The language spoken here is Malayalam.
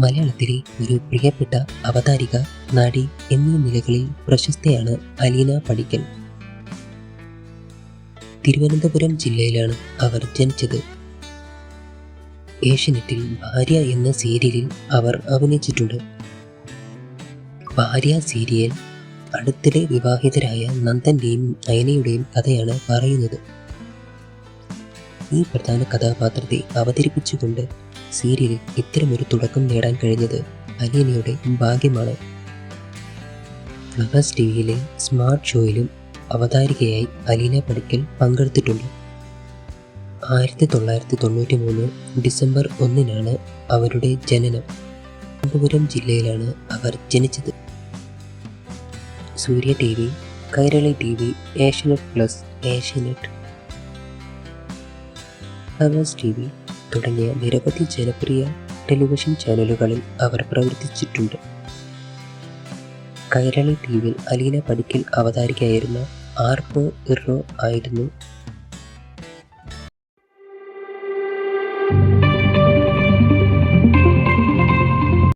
മലയാളത്തിലെ ഒരു പ്രിയപ്പെട്ട അവതാരിക, നടി എന്നീ നിലകളിൽ പ്രശസ്തയാണ് അലീന പടിക്കൽ. തിരുവനന്തപുരം ജില്ലയിലാണ് അവർ ജനിച്ചത്. ഏഷ്യനെറ്റിൽ ഭാര്യ എന്ന സീരിയലിൽ അവർ അഭിനയിച്ചിട്ടുണ്ട്. ഭാര്യ സീരിയൽ അടുത്തിടെ വിവാഹിതരായ നന്ദന്റെയും നയനയുടെയും കഥയാണ് പറയുന്നത്. ഈ പ്രധാന കഥാപാത്രത്തെ അവതരിപ്പിച്ചുകൊണ്ട് സീരിയലിൽ ഇത്തരമൊരു തുടക്കം നേടാൻ കഴിഞ്ഞത് അലീനയുടെ ഭാഗ്യമാണ്. ഫ്ലവേഴ്സ് ടിവിയിലെ സ്മാർട്ട് ഷോയിലും അവതാരികയായി അലീന പടിക്കൽ പങ്കെടുത്തിട്ടുണ്ട്. 1993 ഡിസംബർ 1 അവരുടെ ജനനം. തിരുവനന്തപുരം ജില്ലയിലാണ് അവർ ജനിച്ചത്. സൂര്യ TV, Kairali TV, Asianet plus, Asianet, flowers TV തുടങ്ങിയ നിരവധി ജനപ്രിയ ടെലിവിഷൻ ചാനലുകളിൽ അവർ പ്രവർത്തിച്ചിട്ടുണ്ട്. കൈരളി TVയിൽ അലീന പടിക്കൽ അവതാരികയായിരുന്ന ആർപ്പോ ഇർറോ ആയിരുന്നു